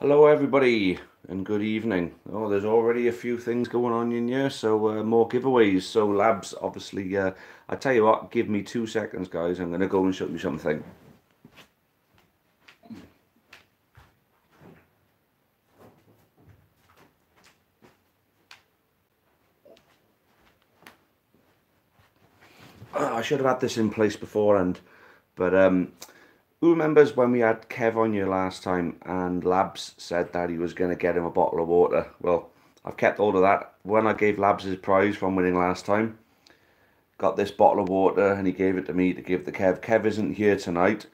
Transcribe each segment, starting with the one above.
Hello everybody and good evening. Oh, there's already a few things going on in here, so more giveaways. So labs, obviously, I tell you what, give me 2 seconds guys, I'm going to go and show you something. I should have had this in place beforehand, but who remembers when we had Kev on here last time and Labs said that he was going to get him a bottle of water? Well, I've kept hold of that. When I gave Labs his prize from winning last time, got this bottle of water and he gave it to me to give to Kev. Kev isn't here tonight,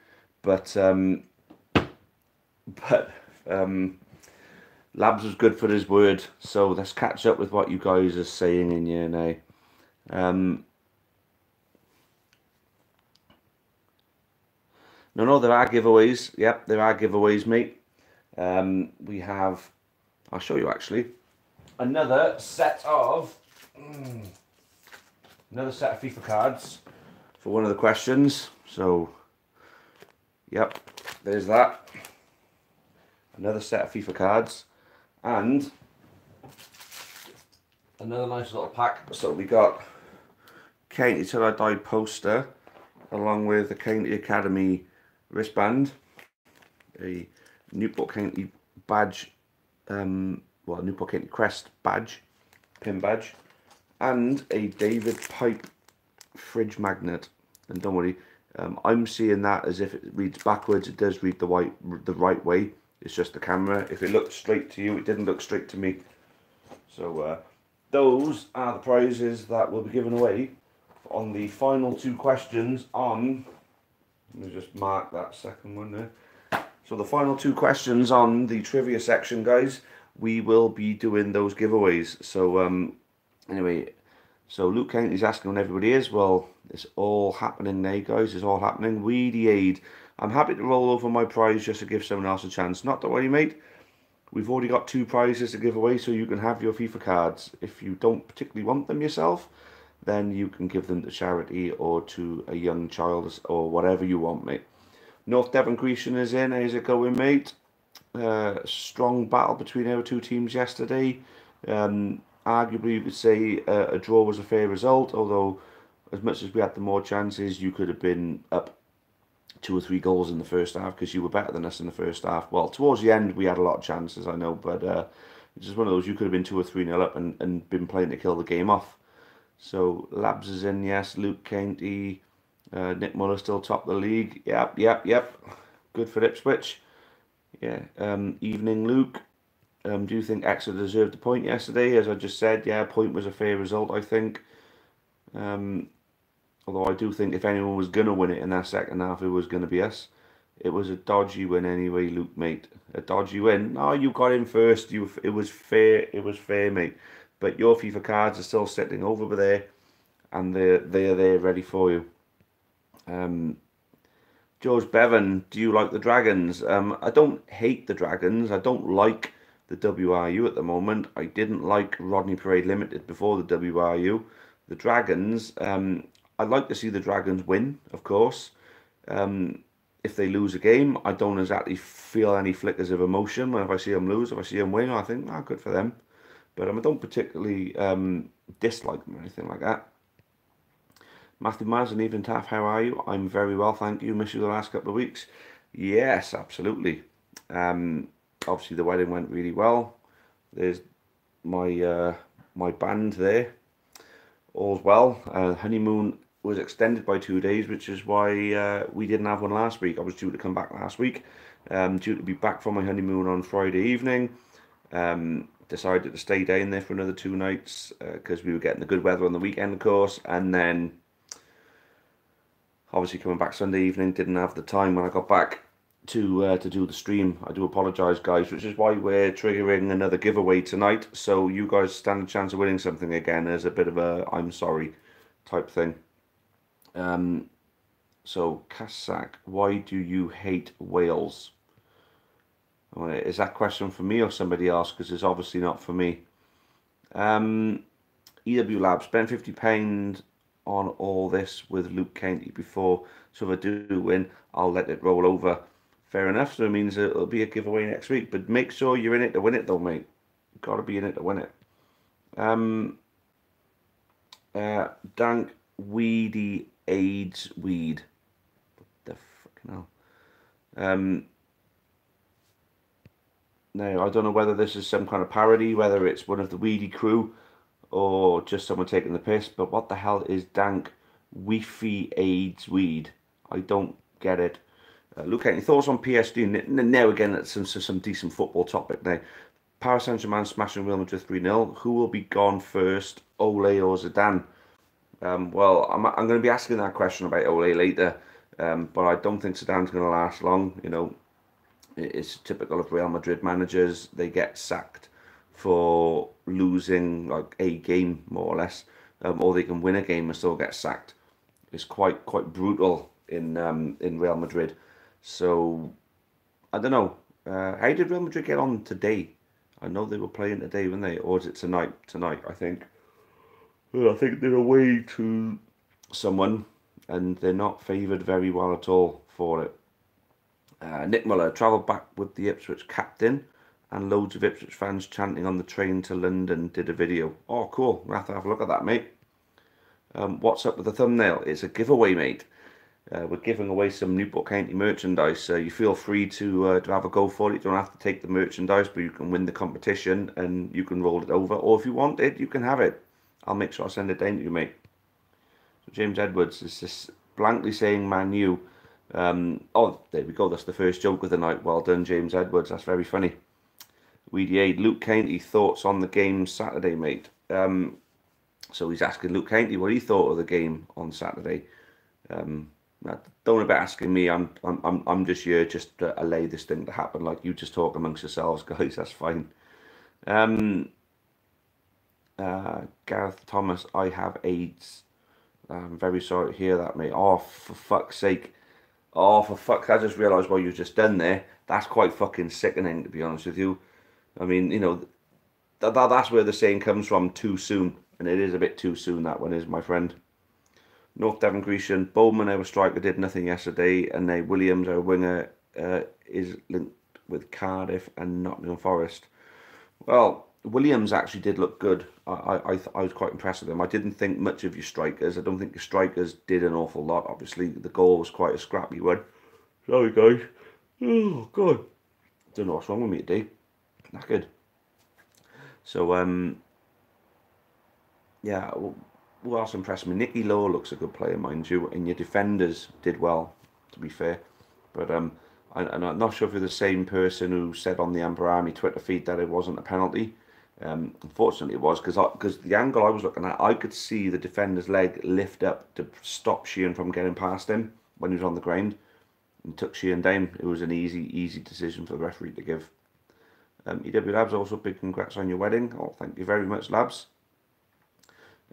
but but Labs was good for his word. So let's catch up with what you guys are saying in here now. No, there are giveaways. Yep, there are giveaways, mate. We have, I'll show you actually, another set of FIFA cards for one of the questions. So, yep, there's that. Another set of FIFA cards and another nice little pack. So we got County Till I Die poster along with the County Academy wristband, a Newport County badge, Newport County crest badge, pin badge, and a David Pipe fridge magnet. And don't worry, I'm seeing that as if it reads backwards. It does read the right way. It's just the camera. If it looked straight to you, it didn't look straight to me. So those are the prizes that will be given away on the final two questions on, let me just mark that second one there. So the final two questions on the trivia section, guys, we will be doing those giveaways. So anyway, so Luke County's asking when everybody is. Well, it's all happening now, guys. It's all happening. Weedy aid. I'm happy to roll over my prize just to give someone else a chance. Not to worry, mate. We've already got two prizes to give away, so you can have your FIFA cards. If you don't particularly want them yourself, then you can give them to charity or to a young child or whatever you want, mate. North Devon Grecian is in. How's it going, mate? Strong battle between our two teams yesterday. Arguably, you could say a draw was a fair result, although as much as we had the more chances, you could have been up 2 or 3 goals in the first half because you were better than us in the first half. Well, towards the end, we had a lot of chances, I know, but it's just one of those, you could have been 2 or 3-0 up and been playing to kill the game off. So Labs is in, yes. Luke County, Nick Muller still top of the league. Yep. Good for Ipswich. Yeah. Evening, Luke. Do you think Exeter deserved a point yesterday? As I just said, yeah, a point was a fair result, I think. Although I do think if anyone was going to win it in that second half, it was going to be us. It was a dodgy win anyway, Luke, mate. A dodgy win. No, you got in first. It was fair. It was fair, mate. But your FIFA cards are still sitting over there, and they're there ready for you. George Bevan, do you like the Dragons? I don't hate the Dragons. I don't like the WRU at the moment. I didn't like Rodney Parade Limited before the WRU. The Dragons, I'd like to see the Dragons win, of course. If they lose a game, I don't exactly feel any flickers of emotion when if I see them lose. If I see them win, I think, good for them. But I don't particularly dislike them or anything like that. Matthew Maz and even Taff, how are you? I'm very well, thank you. Miss you the last couple of weeks. Yes, absolutely. Obviously, the wedding went really well. There's my my band there. All's well. Honeymoon was extended by 2 days, which is why we didn't have one last week. I was due to come back last week. Due to be back from my honeymoon on Friday evening. Decided to stay down there for another 2 nights because we were getting the good weather on the weekend, of course, and then obviously coming back Sunday evening, didn't have the time when I got back to do the stream. I do apologise, guys, which is why we're triggering another giveaway tonight, so you guys stand a chance of winning something again as a bit of a I'm sorry type thing. So Kasak, why do you hate Wales? Is that question for me or somebody else? Because it's obviously not for me. EW Lab, spent £50 on all this with Luke County before, so if I do win, I'll let it roll over. Fair enough. So it means it'll be a giveaway next week. But make sure you're in it to win it, though, mate. You've got to be in it to win it. Dank Weedy AIDS Weed. What the fucking hell? Now, I don't know whether this is some kind of parody, whether it's one of the Weedy crew, or just someone taking the piss, but what the hell is Dank Weefy AIDS Weed? I don't get it. Luke, any thoughts on PSG? Now again, that's some decent football topic now. Paris Saint-Germain smashing Real Madrid 3-0. Who will be gone first, Ole or Zidane? Well, I'm going to be asking that question about Ole later, but I don't think Zidane's going to last long. You know, it's typical of Real Madrid managers. They get sacked for losing like a game, more or less, or they can win a game and still get sacked. It's quite brutal in Real Madrid. So I don't know. How did Real Madrid get on today? I know they were playing today, weren't they? Or is it tonight? Tonight, I think. Well, I think they're away to someone, and they're not favoured very well at all for it. Nick Muller travelled back with the Ipswich captain, and loads of Ipswich fans chanting on the train to London did a video. Oh, cool. We'll have to have a look at that, mate. What's up with the thumbnail? It's a giveaway, mate. We're giving away some Newport County merchandise. You feel free to have a go for it. You don't have to take the merchandise, but you can win the competition and you can roll it over. Or if you want it, you can have it. I'll make sure I send it down to you, mate. So James Edwards is just blankly saying Man U. Oh, there we go. That's the first joke of the night. Well done, James Edwards. That's very funny. Weedy Aid. Luke County, thoughts on the game Saturday, mate? So he's asking Luke County what he thought of the game on Saturday. Don't worry about asking me. I'm just here just to allay this thing to happen. Like, you just talk amongst yourselves, guys. That's fine. Gareth Thomas, I have AIDS. I'm very sorry to hear that, mate. Oh, for fuck's sake. Oh, for fuck! I just realised what you've just done there. That's quite fucking sickening, to be honest with you. I mean, you know, that's where the saying comes from, too soon. And it is a bit too soon, that one is, my friend. North Devon Grecian, Bowman, our striker, did nothing yesterday. And now Williams, our winger, is linked with Cardiff and Nottingham Forest. Well, Williams actually did look good. I was quite impressed with him. I didn't think much of your strikers. I don't think your strikers did an awful lot. Obviously, the goal was quite a scrappy one. Sorry, guys. Oh, God. Don't know what's wrong with me today. Not good. So, yeah, who else impressed me? Nicky Lowe looks a good player, mind you. And your defenders did well, to be fair. But I'm not sure if you're the same person who said on the Amber Army Twitter feed that it wasn't a penalty. Unfortunately it was, because the angle I was looking at, I could see the defender's leg lift up to stop Sheehan from getting past him when he was on the ground, and took Sheehan down. It was an easy decision for the referee to give. EW Labs, also big congrats on your wedding. Oh, thank you very much, Labs.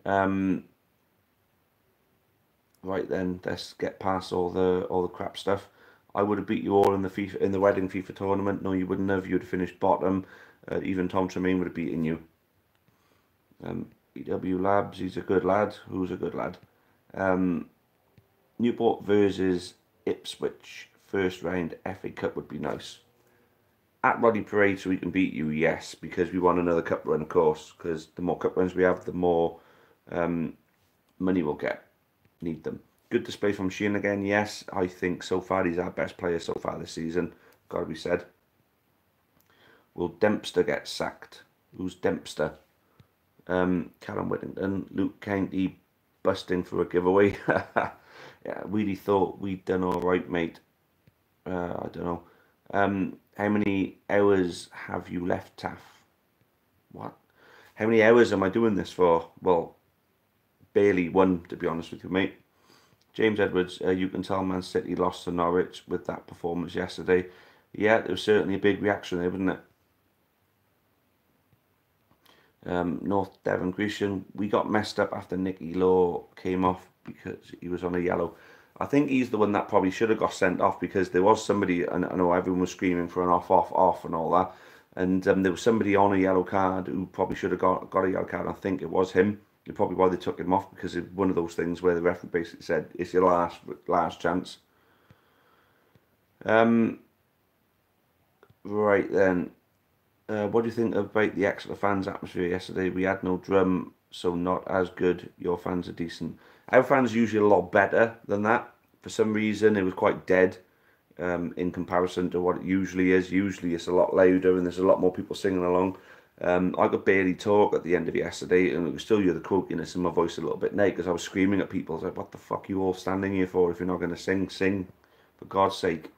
Right then, let's get past all the crap stuff. I would have beat you all in the wedding FIFA tournament. No, you wouldn't have. You'd have finished bottom. Even Tom Tremaine would have beaten you. EW Labs, he's a good lad. Who's a good lad? Newport versus Ipswich, first round FA Cup would be nice. At Roddy Parade, so we can beat you, yes, because we want another cup run, of course. Because the more cup runs we have, the more money we'll get. Need them. Good display from Sheehan again, yes. I think so far he's our best player so far this season. Got to be said. Will Dempster get sacked? Who's Dempster? Callum Whittington, Luke County busting for a giveaway. Yeah, really thought we'd done all right, mate. I don't know. How many hours have you left, Taff? What? How many hours am I doing this for? Well, barely one, to be honest with you, mate. James Edwards, you can tell Man City lost to Norwich with that performance yesterday. Yeah, there was certainly a big reaction there, wasn't it? North Devon Grecian, we got messed up after Nicky Lowe came off because he was on a yellow. I think he's the one that probably should have got sent off, because there was somebody, and I know everyone was screaming for an off and all that, and there was somebody on a yellow card who probably should have got a yellow card. I think it was him. It's probably why they took him off, because it's one of those things where the referee basically said it's your last chance. Right then, what do you think about the Exeter fans' atmosphere yesterday? We had no drum, so not as good. Your fans are decent. Our fans are usually a lot better than that. For some reason, it was quite dead in comparison to what it usually is. Usually, it's a lot louder and there's a lot more people singing along. I could barely talk at the end of yesterday, and it was still you the croakiness in my voice a little bit now because I was screaming at people. I was like, "What the fuck are you all standing here for? If you're not going to sing, sing, for God's sake."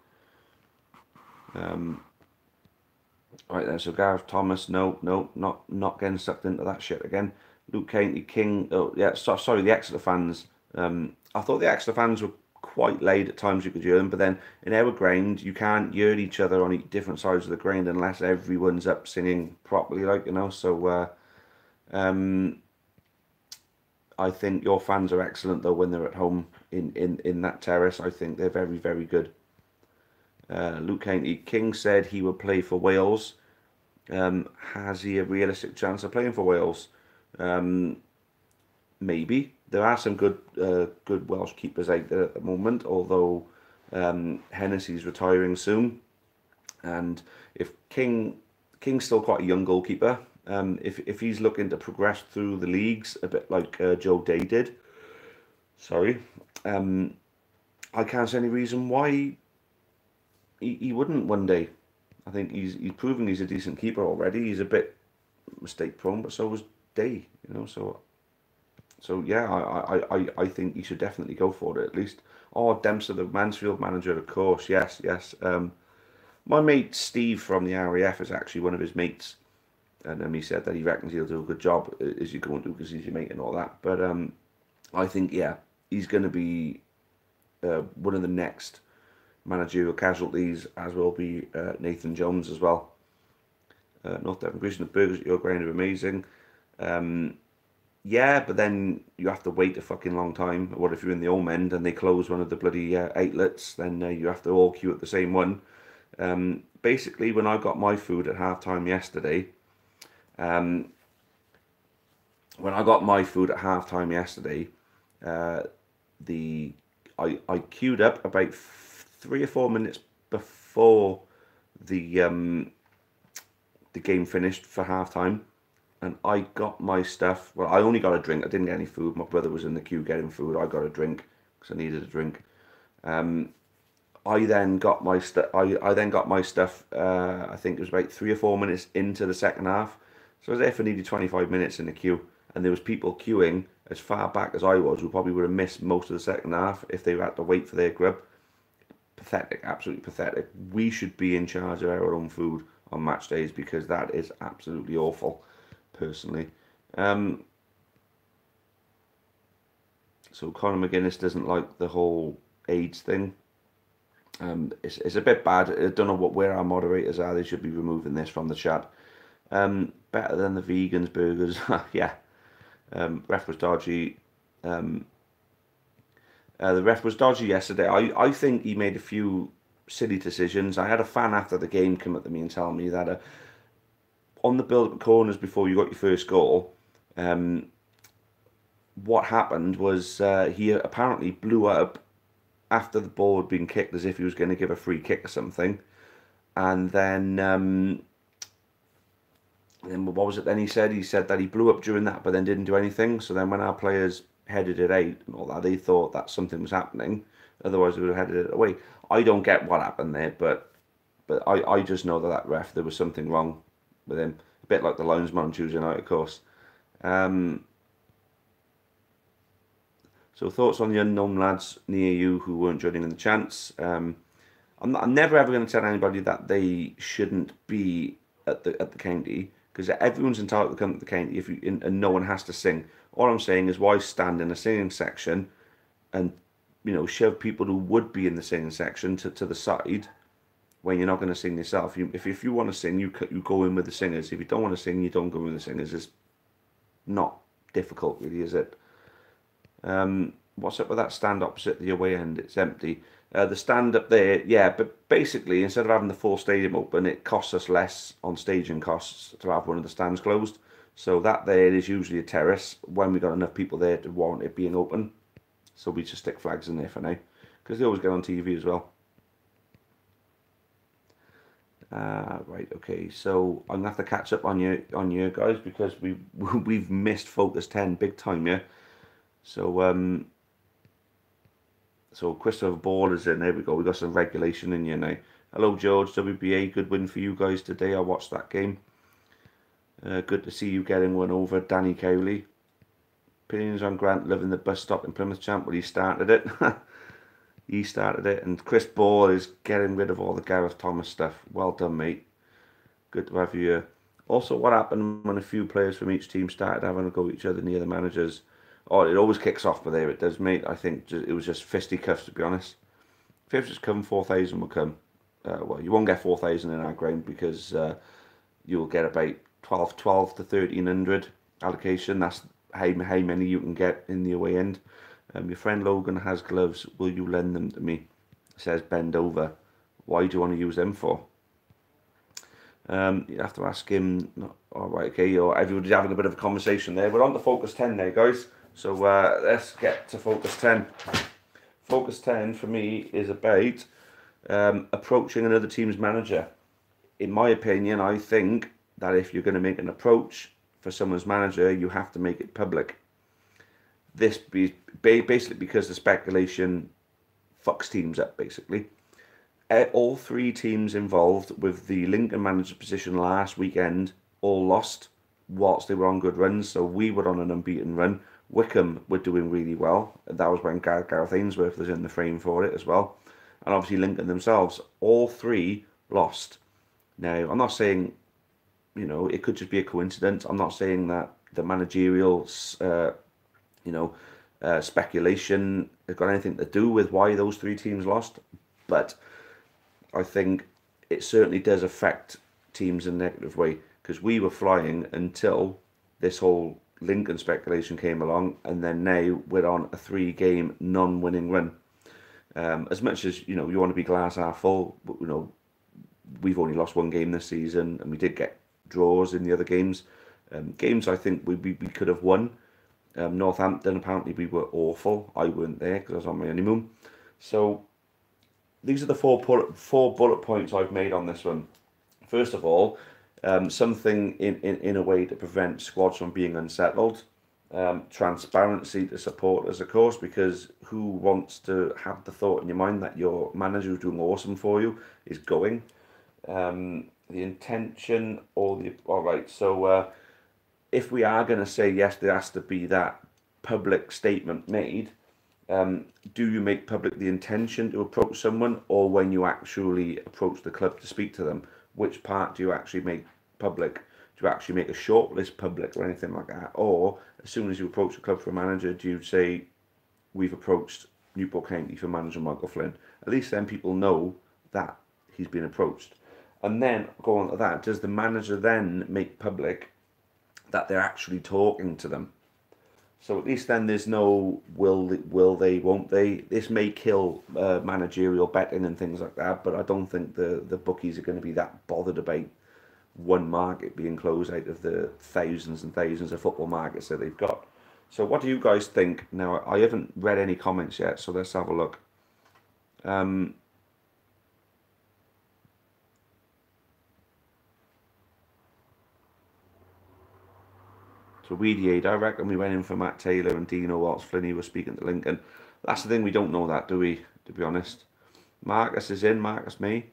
Right then, so Gareth Thomas, no, not getting sucked into that shit again. Luke Canty, King, oh yeah, sorry, the Exeter fans. I thought the Exeter fans were quite loud at times, you could hear them, but then in our ground, you can't hear each other on different sides of the ground unless everyone's up singing properly, like, you know, so I think your fans are excellent, though, when they're at home in that terrace. I think they're very, very good. Luke Canty, King said he would play for Wales. Has he a realistic chance of playing for Wales? Maybe. There are some good Welsh keepers out there at the moment, although Hennessy's retiring soon. And if King's still quite a young goalkeeper, if he's looking to progress through the leagues a bit like Joe Day did, sorry, I can't see any reason why he wouldn't one day. I think he's proven he's a decent keeper already. He's a bit mistake prone, but so was Day, you know. So yeah, I think he should definitely go for it at least. Oh, Dempster, the Mansfield manager, of course. Yes, yes. My mate Steve from the RAF is actually one of his mates, and he said that he reckons he'll do a good job as you go and do because he's your mate and all that. But I think yeah, he's going to be one of the next managerial casualties, as will be Nathan Jones as well. North Devon Christian, the burgers at your ground are amazing. Yeah, but then you have to wait a fucking long time. What if you're in the home end and they close one of the bloody outlets? Then you have to all queue at the same one. Basically, when I got my food at half time yesterday, um, the I queued up about 3 or 4 minutes before the game finished for half time, and I got my stuff. Well, I only got a drink. I didn't get any food. My brother was in the queue getting food. I got a drink because I needed a drink. I then got my stuff. I then got my stuff. I think it was about 3 or 4 minutes into the second half. So I was there for nearly 25 minutes in the queue, and there was people queuing as far back as I was, who probably would have missed most of the second half if they had to wait for their grub. Pathetic, absolutely pathetic. We should be in charge of our own food on match days because that is absolutely awful, personally. So Conor McGuinness doesn't like the whole AIDS thing. It's a bit bad. I don't know where our moderators are. They should be removing this from the chat. Better than the vegans burgers. Yeah. Ref was dodgy. The ref was dodgy yesterday. I think he made a few silly decisions. I had a fan after the game come up to me and tell me that on the build-up corners before you got your first goal, what happened was he apparently blew up after the ball had been kicked as if he was going to give a free kick or something. And then what was it then he said? He said that he blew up during that but then didn't do anything. So then when our players headed it out and all that, they thought that something was happening. Otherwise they would have headed it away. I don't get what happened there, but I just know that ref, there was something wrong with him. A bit like the linesman on Tuesday night, of course. So thoughts on the unknown lads near you who weren't joining in the chants. I'm never ever going to tell anybody that they shouldn't be at the county, because everyone's entitled to come to the county and no one has to sing. All I'm saying is, why stand in a singing section and shove people who would be in the singing section to the side when you're not going to sing yourself? If you want to sing, you go in with the singers. If you don't want to sing, you don't go in with the singers. It's not difficult, really, is it? What's up with that stand opposite the away end? It's empty. The stand up there, yeah, but basically instead of having the full stadium open, it costs us less on staging costs to have one of the stands closed. So that there is usually a terrace when we got enough people there to warrant it being open. So we just stick flags in there for now, because they always get on TV as well. Right, okay. So I'm gonna have to catch up on you guys because we've missed Focus 10 big time, yeah. So so Christopher Ball is in. There we go. We got some regulation in here now. Hello, George. WBA, good win for you guys today. I watched that game. Good to see you getting one over Danny Cowley. Opinions on Grant living the bus stop in Plymouth, champ? Well, he started it. He started it. And Chris Ball is getting rid of all the Gareth Thomas stuff. Well done, mate. Good to have you here. Also, what happened when a few players from each team started having a go at each other near the managers? Oh, it always kicks off, but there it does, mate. I think it was just fisticuffs, to be honest. If it just come, 4,000 will come. Well, you won't get 4,000 in our ground because you'll get about 12 to 1,300 allocation. That's how many you can get in the away end. Your friend Logan has gloves. Will you lend them to me? Says bend over. Why do you want to use them for? You have to ask him. All right, okay. Everybody's having a bit of a conversation there. We're on to Focus 10 now, guys. So let's get to Focus 10. Focus 10 for me is about approaching another team's manager. In my opinion, I think that if you're going to make an approach for someone's manager, you have to make it public. This be basically because the speculation fucks teams up, basically. All three teams involved with the Lincoln manager position last weekend all lost whilst they were on good runs. So we were on an unbeaten run. Wickham were doing really well. That was when Gareth Ainsworth was in the frame for it as well. And obviously Lincoln themselves, all three lost. Now, I'm not saying, it could just be a coincidence. I'm not saying that the managerial, speculation has got anything to do with why those three teams lost. But I think it certainly does affect teams in a negative way because we were flying until this whole Lincoln speculation came along, and then now we're on a 3-game non-winning run. As much as you want to be glass half full, but, we've only lost one game this season, and we did get draws in the other games. Games I think we could have won. Northampton, apparently we were awful. I weren't there because I was on my honeymoon. So these are the four bullet points I've made on this one. First of all, something in a way to prevent squads from being unsettled. Transparency to supporters, of course, because who wants to have the thought in your mind that your manager who's doing awesome for you is going? The intention all right. So if we are going to say yes, there has to be that public statement made. Do you make public the intention to approach someone, or when you actually approach the club to speak to them? Which part do you actually make public? Do you actually make a shortlist public or anything like that? Or as soon as you approach the club for a manager, do you say, we've approached Newport County for manager Michael Flynn? At least then people know that he's been approached. And then, go on to that, does the manager then make public that they're actually talking to them? So at least then there's no will they, won't they. This may kill managerial betting and things like that, but I don't think the bookies are going to be that bothered about one market being closed out of the thousands and thousands of football markets that they've got. So what do you guys think? Now, I haven't read any comments yet, so let's have a look. So Weediade, I reckon we went in for Matt Taylor and Dino whilst Flinney was speaking to Lincoln. That's the thing, we don't know that, do we? To be honest. Marcus is in, Marcus May.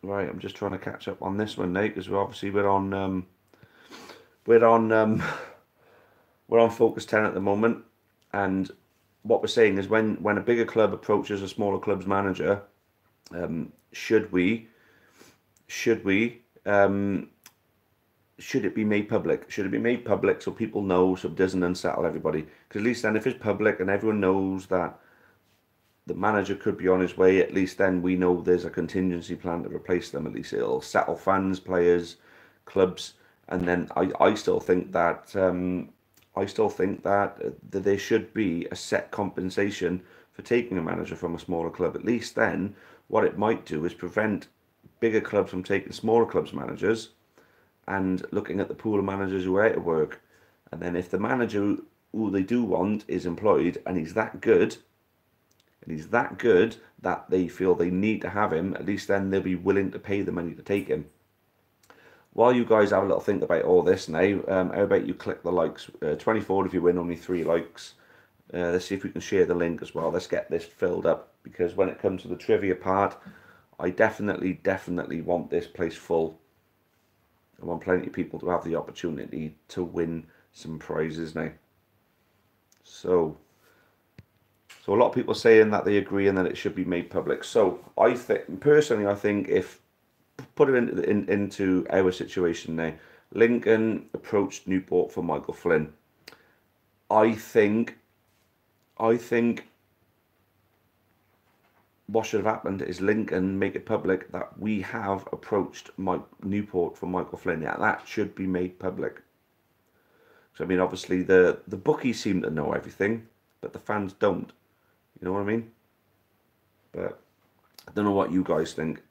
Right, I'm just trying to catch up on this one now because we're on Focus 10 at the moment, and what we're saying is when a bigger club approaches a smaller club's manager, should it be made public? Should it be made public so people know, so it doesn't unsettle everybody? Because at least then if it's public and everyone knows that the manager could be on his way, at least then we know there's a contingency plan to replace them. At least it'll settle fans, players, clubs, and then I still think that there should be a set compensation for taking a manager from a smaller club. At least then what it might do is prevent bigger clubs from taking smaller clubs' managers and looking at the pool of managers who are out of work. And then if the manager who they do want is employed, and he's that good, that they feel they need to have him, at least then they'll be willing to pay the money to take him. While you guys have a little think about all this now, how about you click the likes? 24 if you win, only 3 likes. Let's see if we can share the link as well. Let's get this filled up, because when it comes to the trivia part, I definitely want this place full. I want plenty of people to have the opportunity to win some prizes now. So a lot of people saying that they agree and that it should be made public. So I think, personally, I think if, put it into our situation now, Lincoln approached Newport for Michael Flynn. I think what should have happened is Lincoln make it public that we have approached Newport for Michael Flynn. Yeah, that should be made public. So I mean, obviously the bookies seem to know everything, but the fans don't. You know what I mean? But I don't know what you guys think.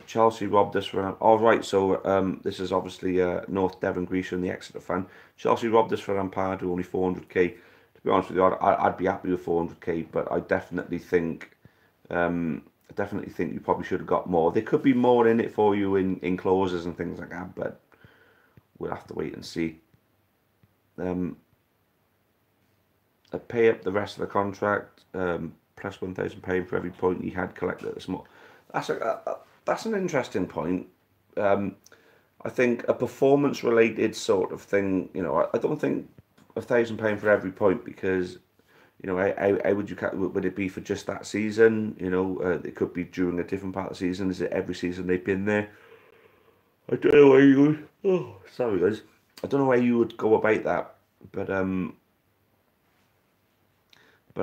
Chelsea robbed us for... Oh, right, so this is obviously North Devon, Grecia and the Exeter fan. Chelsea robbed us for Ampadu, only 400k. To be honest with you, I'd be happy with 400k, but I definitely think you probably should have got more. There could be more in it for you in clauses and things like that, but we'll have to wait and see. Pay up the rest of the contract, plus £1,000 for every point he had collected at the small. That's an interesting point. I think a performance-related sort of thing. You know, I don't think £1,000 for every point, because, you know, how would it be for just that season? You know, it could be during a different part of the season. Is it every season they've been there? I don't know how you would. Oh, sorry guys. I don't know how you would go about that, but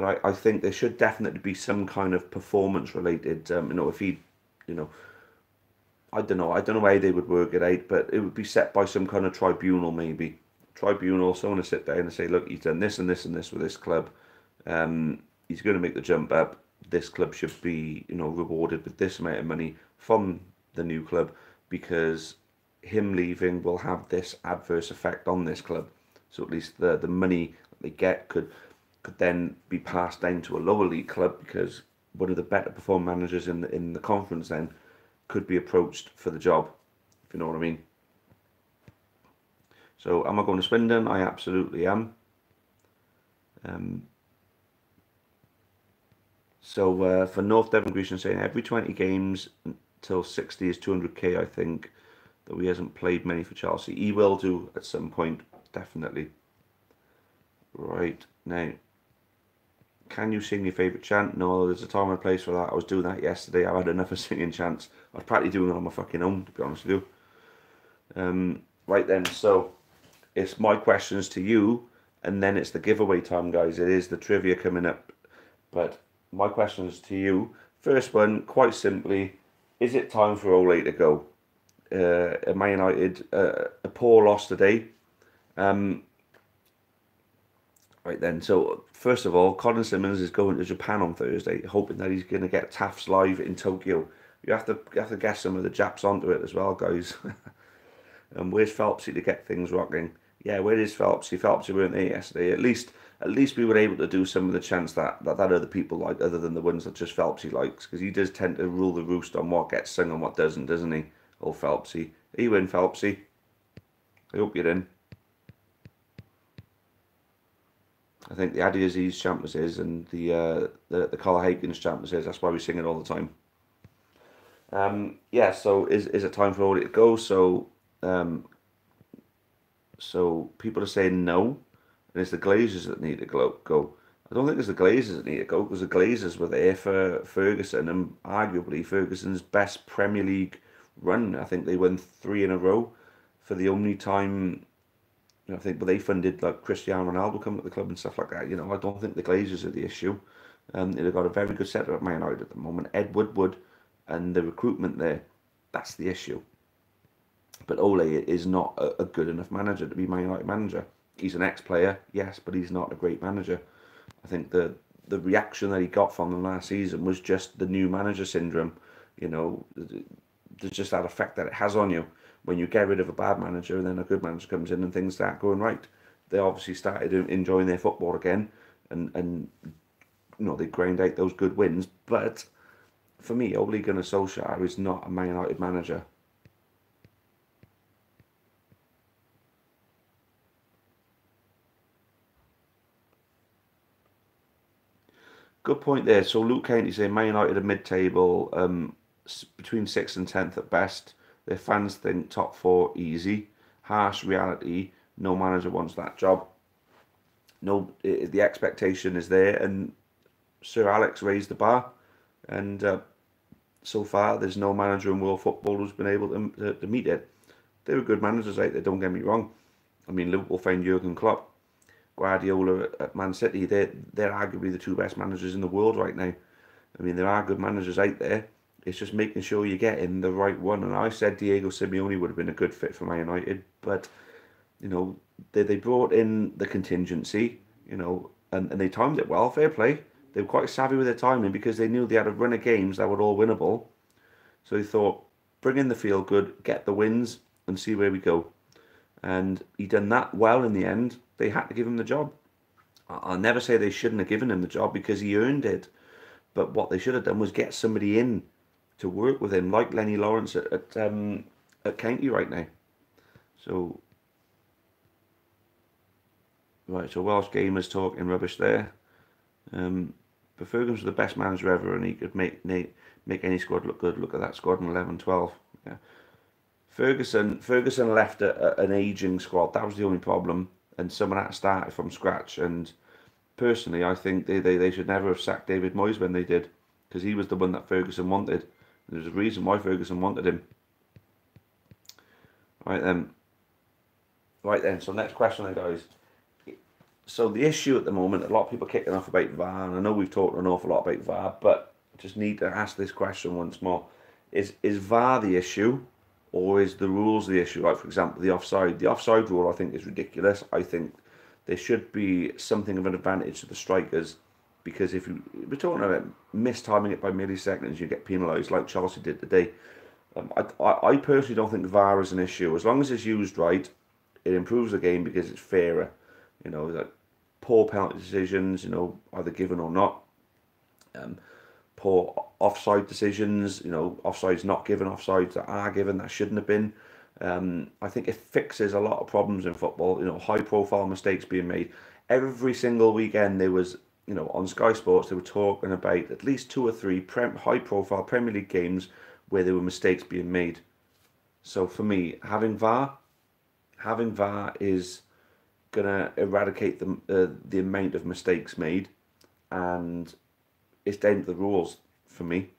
I think there should definitely be some kind of performance-related. You know, if he, you know, I don't know how they would work it out, but it would be set by some kind of tribunal, maybe. Tribunal, someone to sit down and say, look, he's done this and this and this with this club. He's going to make the jump up. This club should be, you know, rewarded with this amount of money from the new club, because him leaving will have this adverse effect on this club. So at least the money they get could then be passed down to a lower league club, because one of the better performing managers in the conference then could be approached for the job, if you know what I mean. So am I going to Swindon? I absolutely am. So for North Devon, Grecian saying every 20 games until 60 is 200k, I think, though he hasn't played many for Chelsea. He will do at some point, definitely. Right, now, can you sing your favourite chant? No, there's a time and place for that. I was doing that yesterday. I had enough of singing chants. I was practically doing it on my fucking own, to be honest with you. Right then, so it's my questions to you, and then it's the giveaway time, guys. It is the trivia coming up, but my questions to you. First one, quite simply, is it time for Ole to go? Man United, a poor loss today. Right then, so first of all, Colin Simmons is going to Japan on Thursday, hoping that he's going to get Taff's live in Tokyo. You have to guess some of the Japs onto it as well, guys. And where's Phelpsy to get things rocking? Yeah, where is Phelpsy? Phelpsy weren't there yesterday. At least we were able to do some of the chants that other people like, other than the ones that just Phelpsy likes, because he does tend to rule the roost on what gets sung and what doesn't, doesn't he? Old Phelpsy. Are you in, Phelpsy? I hope you're in. I think the Adi Aziz chant was his, and the Carl Hagens chant was his. That's why we sing it all the time. Yeah, so is it time for Ole to go? So so people are saying no, and it's the Glazers that need to go. I don't think it's the Glazers that need to go, because the Glazers were there for Ferguson, and arguably Ferguson's best Premier League run. I think they won 3 in a row for the only time. You know, I think, but they funded like Cristiano Ronaldo coming to the club and stuff like that. You know, I don't think the Glazers are the issue. They've got a very good setup at Man United at the moment. Ed Woodward and the recruitment there, that's the issue. But Ole is not a good enough manager to be Man United manager. He's an ex-player, yes, but he's not a great manager. I think the reaction that he got from them last season was just the new manager syndrome. You know, there's just that effect that it has on you when you get rid of a bad manager and then a good manager comes in and things start going right. they obviously started enjoying their football again, and they grind out those good wins. But for me, Ole Gunnar Solskjaer is not a Man United manager. Good point there. So Luke County saying Man United are mid-table, between 6th and 10th at best. Their fans think top 4 easy. Harsh reality, no manager wants that job. No, the expectation is there, and Sir Alex raised the bar, and so far there's no manager in world football who's been able to meet it. There are good managers out there, don't get me wrong. I mean, Liverpool found Jurgen Klopp, Guardiola at Man City. They're arguably the 2 best managers in the world right now. I mean, there are good managers out there. It's just making sure you get in the right one. And I said Diego Simeone would have been a good fit for Man United, but they brought in the contingency, and they timed it well. Fair play. They were quite savvy with their timing because they knew they had a run of games that were all winnable. So they thought, bring in the feel good, get the wins, and see where we go. And he done that well in the end. They had to give him the job. I'll never say they shouldn't have given him the job because he earned it. But what they should have done was get somebody in to work with him, like Lenny Lawrence at County right now. So, right, so Welsh Gamers talking rubbish there. But Ferguson's the best manager ever, and he could make any squad look good. Look at that squad in 11-12. Yeah. Ferguson left an ageing squad. That was the only problem, and someone had to start from scratch. And personally, I think they should never have sacked David Moyes when they did, because he was the one that Ferguson wanted. There's a reason why Ferguson wanted him. Right then. So next question then, guys. So the issue at the moment, a lot of people kicking off about VAR, and I know we've talked an awful lot about VAR, but I just need to ask this question once more. Is VAR the issue, or is the rules the issue? Like, for example, the offside. The offside rule, I think, is ridiculous. I think there should be something of an advantage to the strikers, because if we're talking about mistiming it by milliseconds, you get penalised like Chelsea did today. I personally don't think VAR is an issue. As long as it's used right, it improves the game because it's fairer. Like poor penalty decisions, either given or not. Poor offside decisions, offsides not given, offsides that are given that shouldn't have been. I think it fixes a lot of problems in football. High profile mistakes being made. Every single weekend there was, on Sky Sports, they were talking about at least 2 or 3 high profile Premier League games where there were mistakes being made. So for me, having VAR is gonna eradicate the amount of mistakes made, and it's down to the rules for me.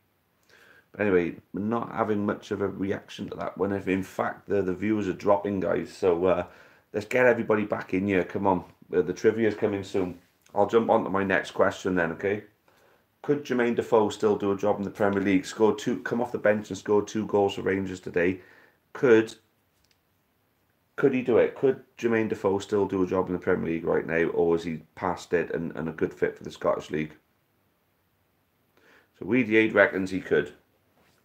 But anyway, we're not having much of a reaction to that one. If in fact the viewers are dropping, guys. So let's get everybody back in here. Come on, the trivia is coming soon. I'll jump on to my next question then. Okay, could Jermaine Defoe still do a job in the Premier League? Come off the bench and score 2 goals for Rangers today. Could he do it? Could Jermaine Defoe still do a job in the Premier League right now, or is he past it and a good fit for the Scottish League? So Weedy reckons he could.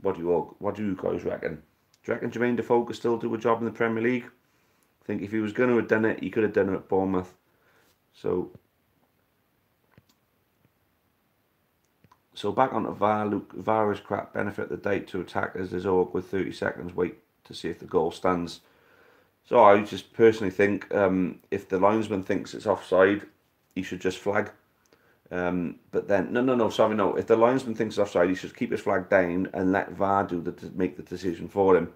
What do you guys reckon? Do you reckon Jermaine Defoe could still do a job in the Premier League? I think if he was going to have done it, he could have done it at Bournemouth. So back onto VAR. Luke, VAR is crap. Benefit the date to attackers is awkward. 30 seconds. Wait to see if the goal stands. So I just personally think if the linesman thinks it's offside, he should just flag. But then no. If the linesman thinks it's offside, he should keep his flag down and let VAR make the decision for him.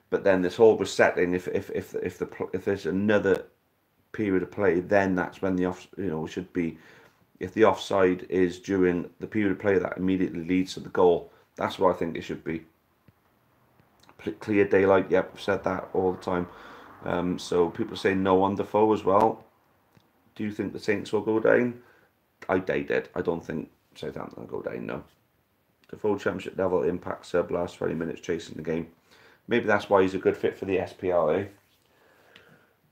But then this whole resetting, if there's another period of play, then that's when the should be. If the offside is during the period of play that immediately leads to the goal, that's what I think it should be. Clear daylight. Yep, I've said that all the time. So people say no on Defoe as well. Do you think the Saints will go down? I doubt it. I don't think Southampton will go down, no. Defoe Championship level impact sub last 20 minutes chasing the game. Maybe that's why he's a good fit for the SPLA.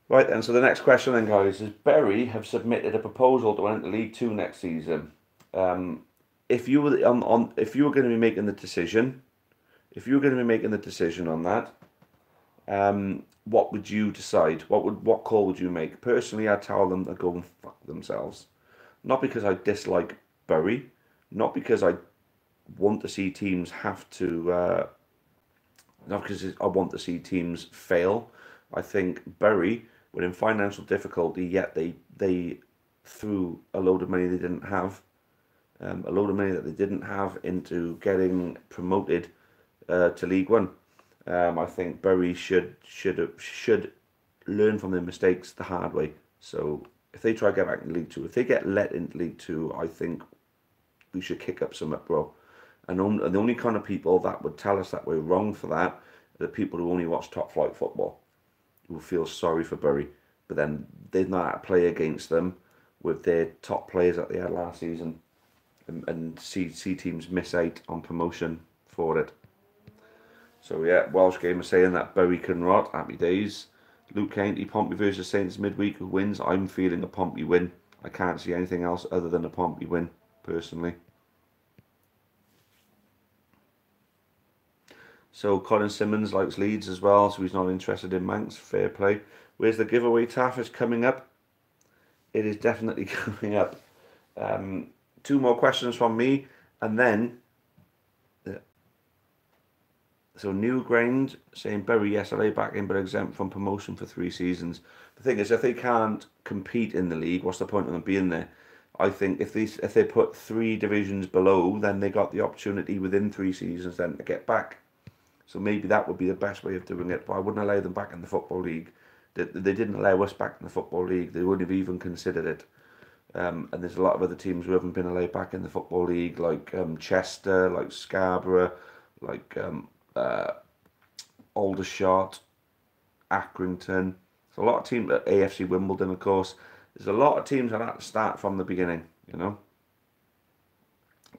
Right then, so the next question then, guys, is Bury have submitted a proposal to enter League 2 next season. If you were going to be making the decision, on that, what would you decide? What call would you make? Personally, I'd tell them to go and fuck themselves. Not because I dislike Bury, not because I want to see teams have to, not because I want to see teams fail. I think Bury were in financial difficulty, yet they threw a load of money they didn't have, a load of money that they didn't have into getting promoted to League One. I think Bury should learn from their mistakes the hard way. So if they try to get back in League Two, if they get let into League Two, I think we should kick up some uproar. And the only kind of people that would tell us that we're wrong for that are the people who only watch top flight football, who feel sorry for Bury, but then they're not play against them with their top players that they had last season, and see teams miss out on promotion for it. So yeah, Welsh Gamer saying that Bury can rot. Happy days. Luke Canty, Pompey versus Saints midweek. Who wins? I'm feeling a Pompey win. I can't see anything else other than a Pompey win, personally. So Colin Simmons likes Leeds as well, so he's not interested in Manx. Fair play. Where's the giveaway? Taff is coming up. It is definitely coming up. 2 more questions from me, and then so Newground saying Bury yesterday back in but exempt from promotion for 3 seasons. The thing is, if they can't compete in the league, what's the point of them being there? I think if they put 3 divisions below, then they got the opportunity within 3 seasons then to get back. So maybe that would be the best way of doing it. But I wouldn't allow them back in the Football League. They didn't allow us back in the Football League. They wouldn't have even considered it. And there's a lot of other teams who haven't been allowed back in the Football League, like Chester, like Scarborough, like Aldershot, Accrington. There's a lot of teams at AFC Wimbledon, of course. There's a lot of teams that have to start from the beginning, you know.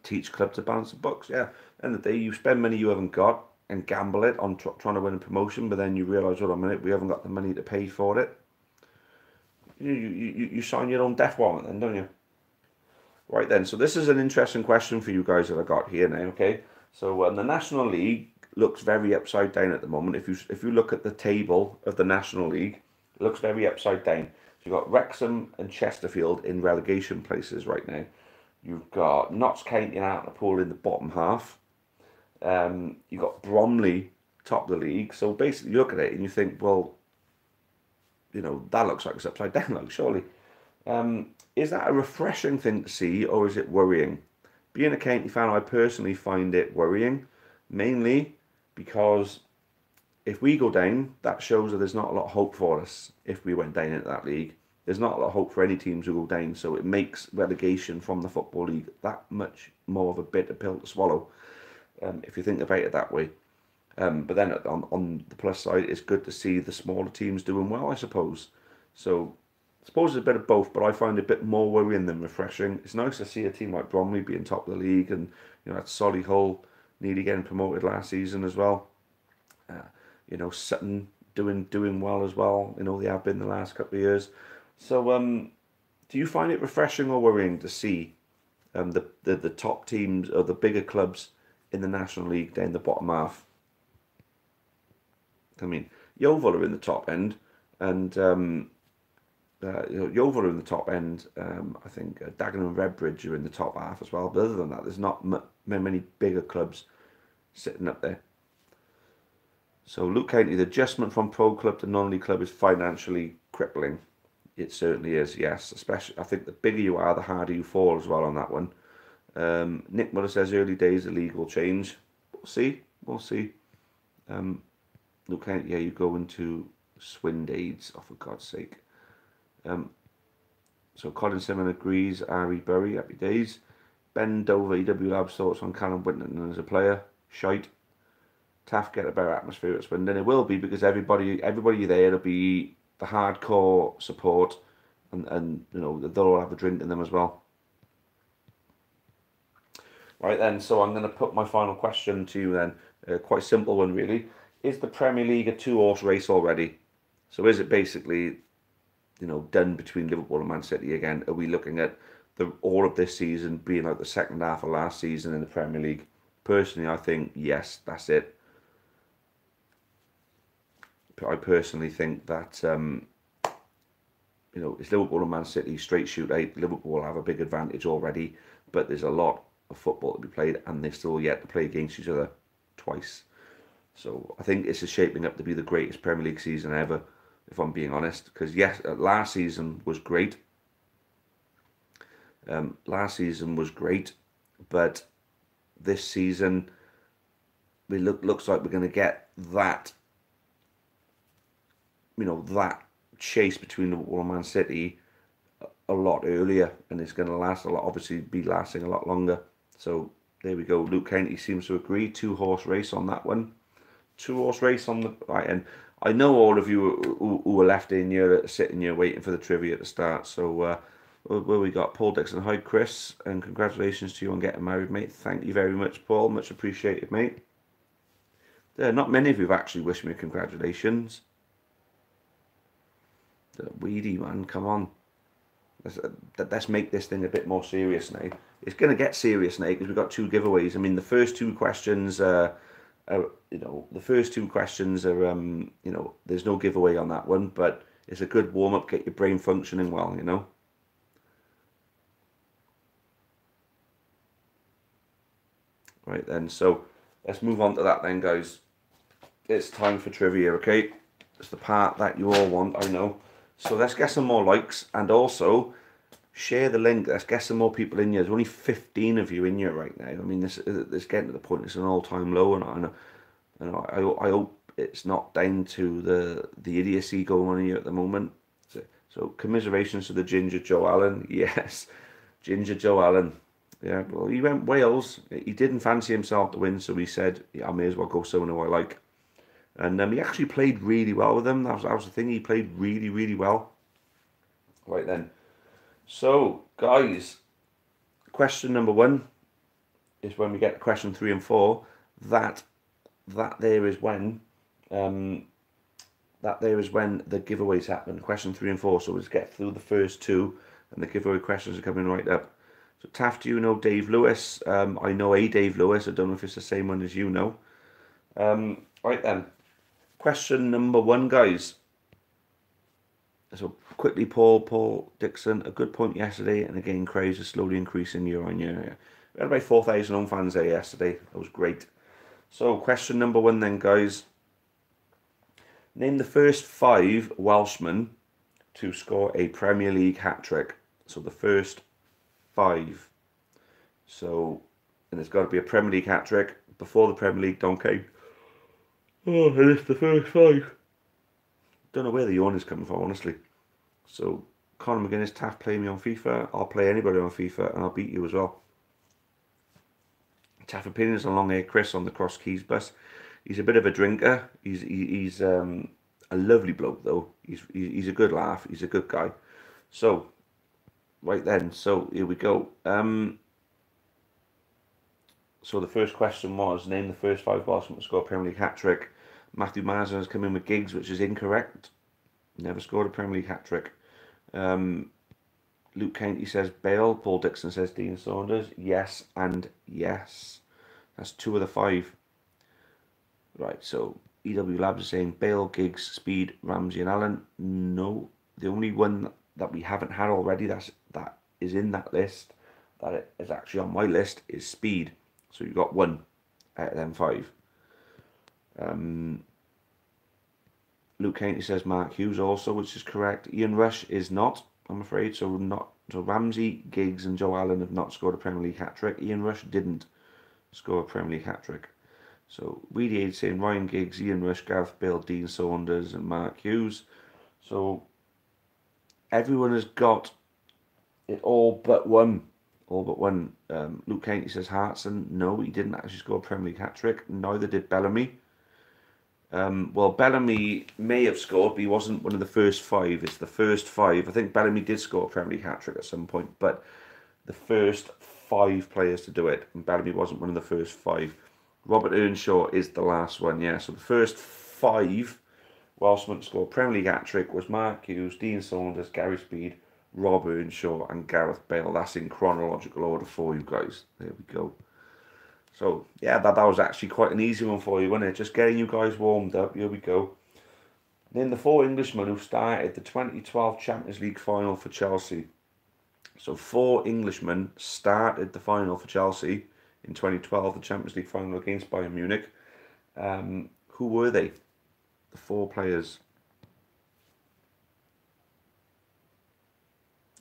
Teach clubs to balance the books, yeah. End of the day, you spend money you haven't got and gamble it on trying to win a promotion, but then you realise, hold on a minute, we haven't got the money to pay for it. You sign your own death warrant then, don't you? Right then, so this is an interesting question for you guys that I got here now, okay? So the National League looks very upside down at the moment. If you look at the table of the National League, it looks very upside down. So you've got Wrexham and Chesterfield in relegation places right now. You've got Notts County and Hartlepool in the bottom half. You've got Bromley top of the league. So basically you look at it and you think, well, you know, that looks like it's upside down, like, surely. Is that a refreshing thing to see, or is it worrying? Being a County fan, I personally find it worrying, mainly because if we go down, that shows that there's not a lot of hope for us if we went down into that league. There's not a lot of hope for any teams who go down, so it makes relegation from the Football League that much more of a bitter pill to swallow, if you think about it that way. But then on the plus side, it's good to see the smaller teams doing well, I suppose. So I suppose it's a bit of both, but I find it a bit more worrying than refreshing. It's nice to see a team like Bromley being top of the league, and you know, that Solihull nearly getting promoted last season as well. You know, Sutton doing well as well. You know, they have been the last couple of years. So do you find it refreshing or worrying to see the top teams or the bigger clubs in the National League down the bottom half? I mean, Yeovil are in the top end, and Yeovil are in the top end. I think Dagenham and Redbridge are in the top half as well. But other than that, there's not many bigger clubs sitting up there. So Luke County, the adjustment from pro club to non-league club is financially crippling. It certainly is, yes. Especially, I think the bigger you are, the harder you fall as well on that one. Nick Muller says early days the league will change. We'll see. We'll see. Luke County, yeah, you go into Swindades, oh, for God's sake. So Colin Simon agrees. Ari Bury, happy days. Ben Dover, EW Labs thoughts on Callum Whittington as a player. Shite. Taff get a better atmosphere at Swindon. It will be, because everybody there will be the hardcore support, and you know, they'll all have a drink in them as well. Right then, so I'm going to put my final question to you then. Quite simple one really. Is the Premier League a 2-horse race already? So is it basically, you know, done between Liverpool and Man City again? Are we looking at all of this season being like the second half of last season in the Premier League? Personally, I think yes, that's it. I personally think that you know, it's Liverpool and Man City straight shootout. Liverpool will have a big advantage already, but there's a lot of football to be played, and they've still yet to play against each other twice. So I think this is shaping up to be the greatest Premier League season ever, if I'm being honest. Because yes, last season was great. Last season was great, but this season looks like we're going to get that, you know, that chase between Liverpool and Man City a lot earlier, and it's going to last a lot. Obviously, be lasting a lot longer. So there we go. Luke County seems to agree. 2-horse race on that one. 2-horse race on the right. And I know all of you who were left in here sitting here waiting for the trivia to start. So where we got Paul Dixon. Hi Chris, and congratulations to you on getting married, mate. Thank you very much, Paul. Much appreciated, mate. Not many of you have actually wished me congratulations. The weedy man, come on. Let's make this thing a bit more serious now. It's going to get serious now because we've got 2 giveaways. I mean, the first 2 questions you know, the first 2 questions are, you know, there's no giveaway on that one, but it's a good warm-up, get your brain functioning well, you know. Right then, so let's move on to that then, guys. It's time for trivia, okay? It's the part that you all want, I know. So let's get some more likes, and also share the link. Let's get some more people in here. There's only 15 of you in here right now. I mean, this getting to the point. It's an all-time low, and I hope it's not down to the idiocy going on here at the moment. So commiserations to the Ginger Joe Allen. Yes, Ginger Joe Allen. Yeah, well, he went Wales. He didn't fancy himself to win, so he said, yeah, I may as well go someone who I like. And he actually played really well with them. That was the thing. He played really, really well. Right then. So, guys, question number 1 is when we get to question 3 and 4. That there is when the giveaways happen. Question 3 and 4. So let's get through the first 2, and the giveaway questions are coming right up. So Taff, do you know Dave Lewis? I know a Dave Lewis. I don't know if it's the same one as you know. Right then. Question number 1, guys. So quickly, Paul Dixon, a good point yesterday, and again, craze is slowly increasing year on year. We had about 4,000 home fans there yesterday. That was great. So question number 1 then, guys. Name the first 5 Welshmen to score a Premier League hat-trick. So the first 5. So, and it's got to be a Premier League hat-trick before the Premier League don't count. Oh, and it's the first 5. Don't know where the yawn is coming from, honestly. So, Conor McGuinness, Taff, play me on FIFA. I'll play anybody on FIFA, and I'll beat you as well. Taff opinions on long hair Chris on the Cross Keys bus. He's a bit of a drinker. He's a lovely bloke though. He's a good laugh. He's a good guy. So, right then. So here we go. So the first question was, name the first 5 Welshman to score a Premier League hat-trick. Matthew Marsden has come in with Giggs, which is incorrect. Never scored a Premier League hat-trick. Luke County says Bale. Paul Dixon says Dean Saunders. Yes and yes. That's 2 of the 5. Right, so EW Labs is saying Bale, Giggs, Speed, Ramsey and Allen. No. The only one that we haven't had already that is in that list, that is actually on my list, is Speed. So you got 1 out of them 5. Luke County says Mark Hughes also, which is correct. Ian Rush is not, I'm afraid. So Ramsey, Giggs and Joe Allen have not scored a Premier League hat-trick. Ian Rush didn't score a Premier League hat-trick. So Weedy Aid saying Ryan Giggs, Ian Rush, Gareth Bale, Dean Saunders and Mark Hughes. So everyone has got it all but 1. All but 1. Luke County says Hartson. No, he didn't actually score a Premier League hat-trick. Neither did Bellamy. Well, Bellamy may have scored, but he wasn't one of the first 5. It's the first 5. I think Bellamy did score a Premier League hat-trick at some point, but the first 5 players to do it, and Bellamy wasn't one of the first 5. Robert Earnshaw is the last one, yeah. So the first 5 Welshmen to score a Premier League hat-trick was Mark Hughes, Dean Saunders, Gary Speed, Rob Earnshaw and Gareth Bale. That's in chronological order for you guys. There we go. So, yeah, that was actually quite an easy one for you, wasn't it? Just getting you guys warmed up. Here we go. Name the 4 Englishmen who started the 2012 Champions League final for Chelsea. So 4 Englishmen started the final for Chelsea in 2012, the Champions League final against Bayern Munich. Who were they? The 4 players.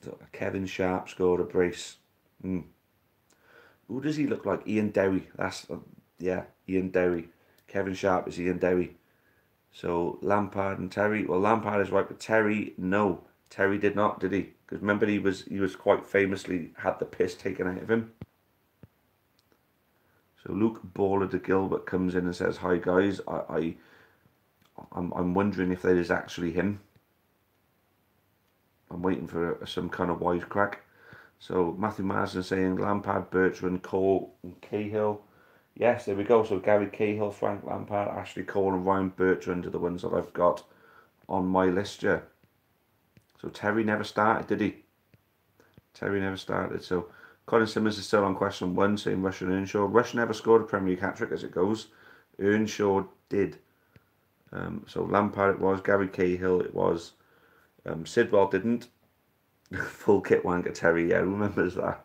So Kevin Sharp scored a brace. Who does he look like? Ian Derry. That's yeah, Ian Derry. Kevin Sharp is Ian Derry. So Lampard and Terry. Well, Lampard is right, but Terry, no, Terry did not, did he? Because remember, he was quite famously had the piss taken out of him. So Luke Baller de Gilbert comes in and says, "Hi guys, I'm wondering if that is actually him. I'm waiting for some kind of wisecrack." So Matthew Marsden saying Lampard, Bertrand, Cole, and Cahill. Yes, there we go. So Gary Cahill, Frank Lampard, Ashley Cole, and Ryan Bertrand are the ones that I've got on my list here. So Terry never started, did he? Terry never started. So Colin Simmons is still on question 1, saying Rush and Earnshaw. Rush never scored a Premier League hat-trick as it goes. Earnshaw did. So Lampard it was, Gary Cahill it was. Sidwell didn't. Full kit wanker Terry, yeah, who remembers that?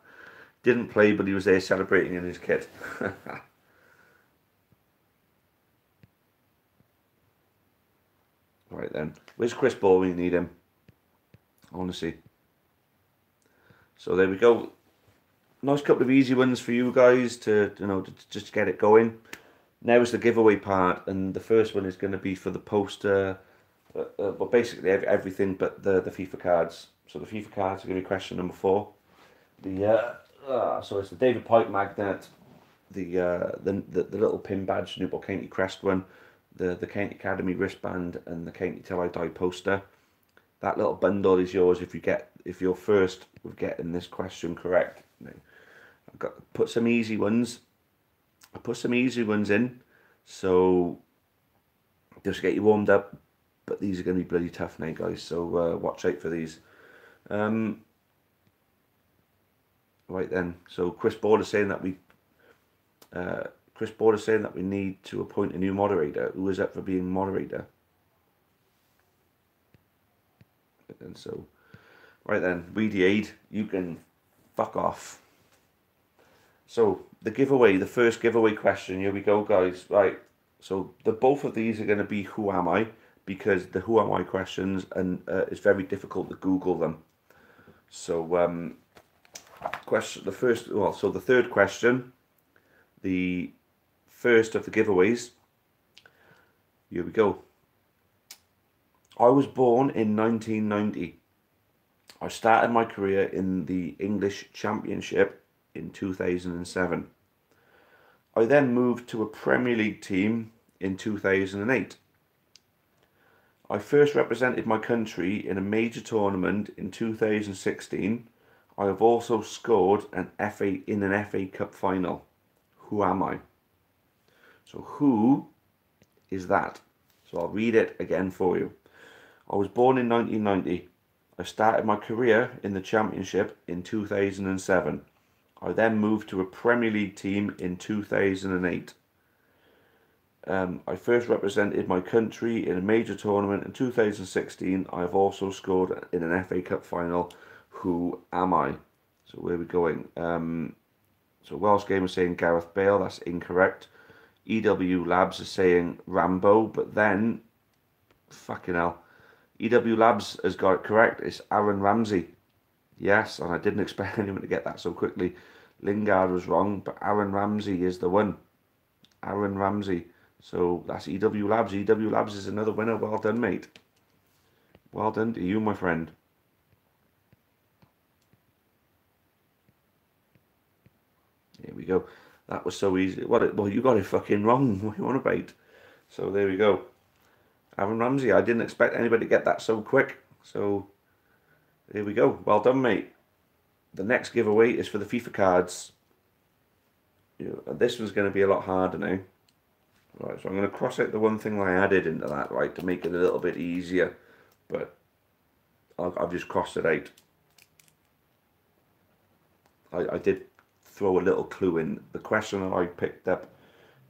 Didn't play, but he was there celebrating in his kit. Right then, where's Chris Ball when you need him? Honestly. So there we go. Nice couple of easy ones for you guys to just get it going. Now is the giveaway part, and the first one is going to be for the poster. Well, basically everything but the FIFA cards. So the FIFA cards are going to be question number 4. So it's the David Pike magnet, the little pin badge, Newport County crest one, the County Academy wristband, and the County Till I Die poster. That little bundle is yours if you're first with getting this question correct. Now, I've got to put some easy ones. I put some easy ones in, so just get you warmed up. But these are going to be bloody tough now, guys. So watch out for these. Right then. So Chris Board is saying that we need to appoint a new moderator. Who is up for being moderator? And so, right then, Weedy Aid, you can fuck off. So the giveaway, the first giveaway question. Here we go, guys. Right. So both of these are going to be who am I, because the who am I questions and it's very difficult to Google them. So the third question, the first of the giveaways. Here we go. I was born in 1990. I started my career in the English Championship in 2007. I then moved to a Premier League team in 2008. I first represented my country in a major tournament in 2016. I have also scored in an FA Cup final. Who am I? So who is that? So I'll read it again for you. I was born in 1990. I started my career in the Championship in 2007. I then moved to a Premier League team in 2008. I first represented my country in a major tournament in 2016. I have also scored in an FA Cup final. Who am I? So where are we going? So Welsh Gamer saying Gareth Bale. That's incorrect. EW Labs is saying Rambo, but then, fucking hell, EW Labs has got it correct. It's Aaron Ramsey. Yes, and I didn't expect anyone to get that so quickly. Lingard was wrong, but Aaron Ramsey is the one. Aaron Ramsey. So that's EW Labs. EW Labs is another winner. Well done, mate. Well done to you, my friend. Here we go. That was so easy. Well, you got it fucking wrong. What do you want about? So there we go. Aaron Ramsey. I didn't expect anybody to get that so quick. So there we go. Well done, mate. The next giveaway is for the FIFA cards. This one's going to be a lot harder now. Right, so I'm going to cross out the one thing I added into that, right, to make it a little bit easier. But I've just crossed it out. I did throw a little clue in. The question that I picked up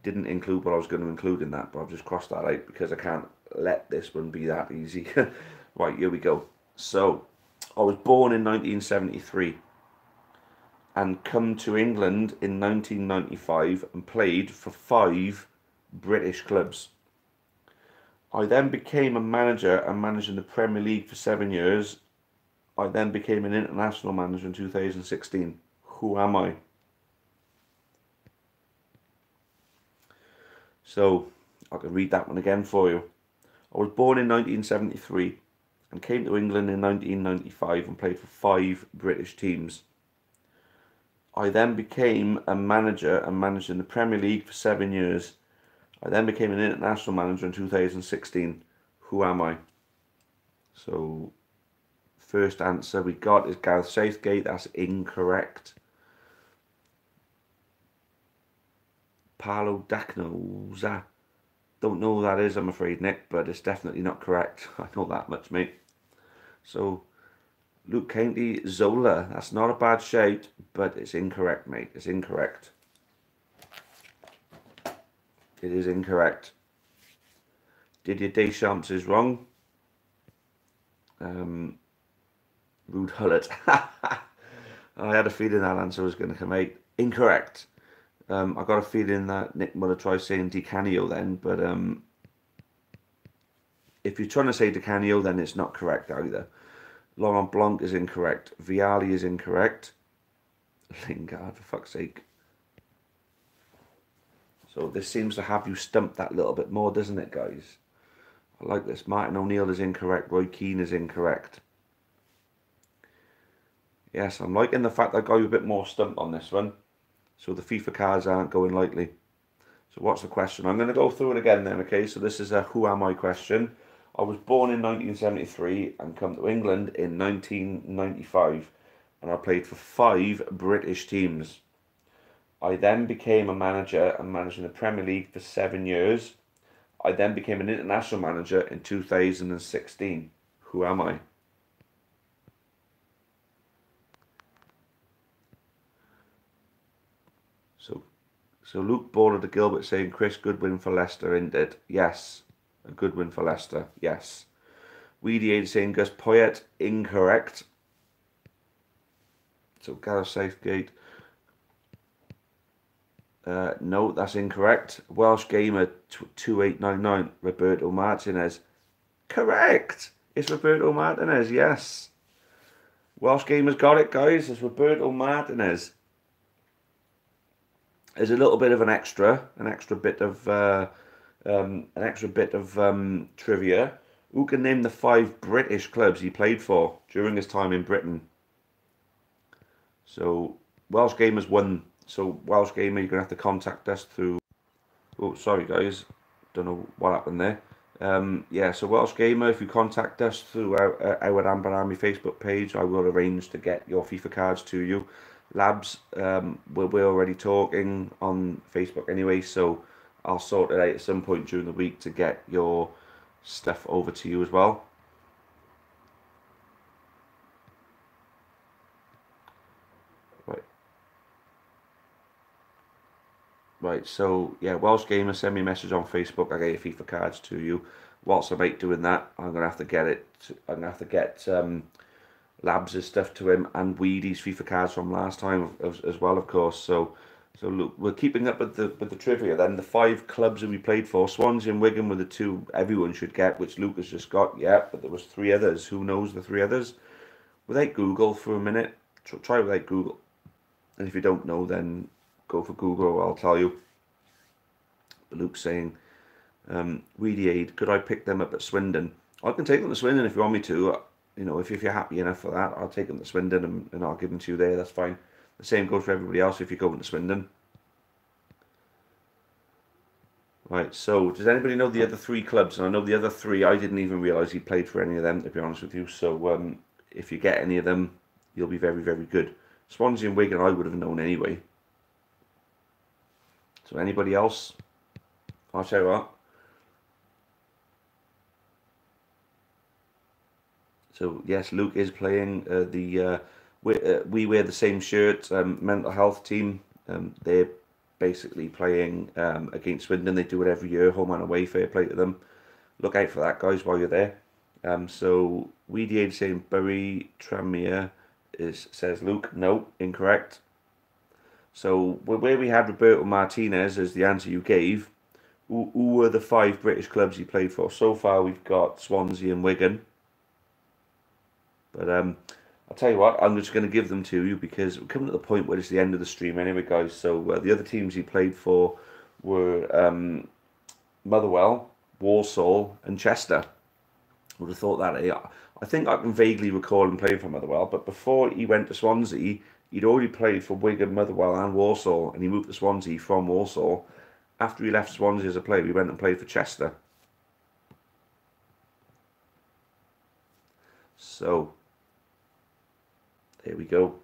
didn't include what I was going to include in that, but I've just crossed that out because I can't let this one be that easy. Right, here we go. So, I was born in 1973 and come to England in 1995 and played for 5 British clubs. I then became a manager and managed in the Premier League for 7 years. I then became an international manager in 2016. Who am I? So, I can read that one again for you. I was born in 1973 and came to England in 1995 and played for 5 British teams. I then became a manager and managed in the Premier League for 7 years. I then became an international manager in 2016. Who am I? So, first answer we got is Gareth Southgate. That's incorrect. Paulo Dacnoza. Don't know who that is, I'm afraid, Nick, but it's definitely not correct. I know that much, mate. So, Luke County Zola. That's not a bad shout, but it's incorrect, mate. It's incorrect. It is incorrect. Didier Deschamps is wrong. Ruud Hullet. I had a feeling that answer was going to come out. Incorrect. I got a feeling that Nick would have tried saying Di Canio then, but if you're trying to say Di Canio, then it's not correct either. Laurent Blanc is incorrect. Vialli is incorrect. Lingard, for fuck's sake. So this seems to have you stumped that little bit more, doesn't it, guys? I like this. Martin O'Neill is incorrect. Roy Keane is incorrect. Yes, I'm liking the fact that I got you a bit more stumped on this one. So the FIFA cards aren't going lightly. So what's the question? I'm going to go through it again then, okay? So this is a who am I question. I was born in 1973 and come to England in 1995. And I played for 5 British teams. I then became a manager and managed in the Premier League for 7 years. I then became an international manager in 2016. Who am I? So Luke Baller to Gilbert saying Chris, good win for Leicester, isn't it? Yes, a good win for Leicester, yes. Weedy 8 saying Gus Poyet, incorrect. So Gareth Southgate, no, that's incorrect. Welsh Gamer 2899, Roberto Martinez, correct. It's Roberto Martinez, yes. Welsh Gamer's got it, guys. It's Roberto Martinez. There's a little bit of an extra bit of trivia. Who can name the 5 British clubs he played for during his time in Britain? So Welsh Gamers won. So Welsh Gamer, you're gonna have to contact us through. Oh, sorry guys, don't know what happened there. Yeah, so Welsh Gamer, if you contact us through our Amber Army Facebook page, I will arrange to get your FIFA cards to you. Labs, we're already talking on Facebook anyway, so I'll sort it out at some point during the week to get your stuff over to you as well. Right, so yeah, Welsh Gamer, send me a message on Facebook. I get your FIFA cards to you. Whilst I'm out doing that, I'm gonna have to get it. I'm gonna have to get Labs' stuff to him and Weedy's FIFA cards from last time as well, of course. So look, we're keeping up with the trivia. Then the 5 clubs that we played for: Swansea and Wigan were the 2 everyone should get, which Luke has just got. Yeah, but there was 3 others. Who knows the 3 others? Without Google for a minute, try without Google. And if you don't know, then go for Google, or I'll tell you. But Luke's saying, Weedy Aid, could I pick them up at Swindon? I can take them to Swindon if you want me to. You know, if you're happy enough for that, I'll take them to Swindon and I'll give them to you there. That's fine. The same goes for everybody else if you're going to Swindon. Right, so does anybody know the other 3 clubs? And I know the other 3, I didn't even realise he played for any of them, to be honest with you. So if you get any of them, you'll be very, very good. Swansea and Wigan, I would have known anyway. So anybody else? I'll tell you what. So yes, Luke is playing we wear the same shirt. Mental health team. They're basically playing against Swindon. They do it every year, home and away. Fair play to them. look out for that, guys, while you're there. So Weediade saying Bury Tranmere says Luke. No, incorrect. So where we had Roberto Martinez as the answer you gave, who were the 5 British clubs he played for? So far we've got Swansea and Wigan. But I'll tell you what, I'm just going to give them to you because we're coming to the point where it's the end of the stream anyway, guys. So the other teams he played for were Motherwell, Walsall and Chester. Would have thought that. I think I can vaguely recall him playing for Motherwell, but before he went to Swansea, he'd already played for Wigan, Motherwell and Walsall, and he moved to Swansea from Walsall. After he left Swansea as a player, he went and played for Chester. So, there we go.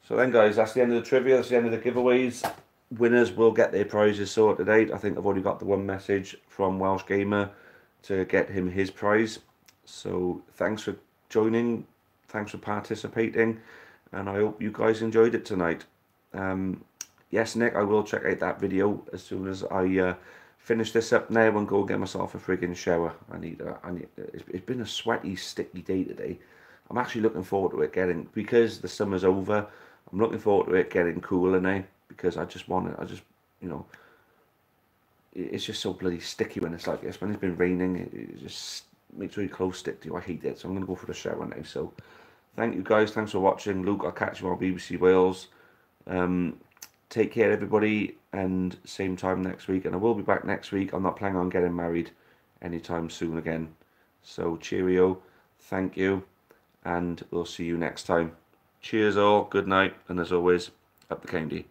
So then, guys, that's the end of the trivia. That's the end of the giveaways. Winners will get their prizes sorted out. I think I've already got the one message from Welsh Gamer to get him his prize. So thanks for joining, thanks for participating, and I hope you guys enjoyed it tonight. Yes, Nick, I will check out that video as soon as I finish this up now and go get myself a friggin' shower. It's been a sweaty, sticky day today. I'm actually looking forward to it because the summer's over, I'm looking forward to it getting cooler now, because I just, you know, it's just so bloody sticky when it's like this. When it's been raining, it just makes really close stick to you. I hate it. So I'm going to go for the shower now. So thank you guys. Thanks for watching. Luke, I'll catch you on BBC Wales. Take care, everybody. And same time next week. And I will be back next week. I'm not planning on getting married anytime soon again. So cheerio. Thank you. And we'll see you next time. Cheers all. Good night. And as always, up the county.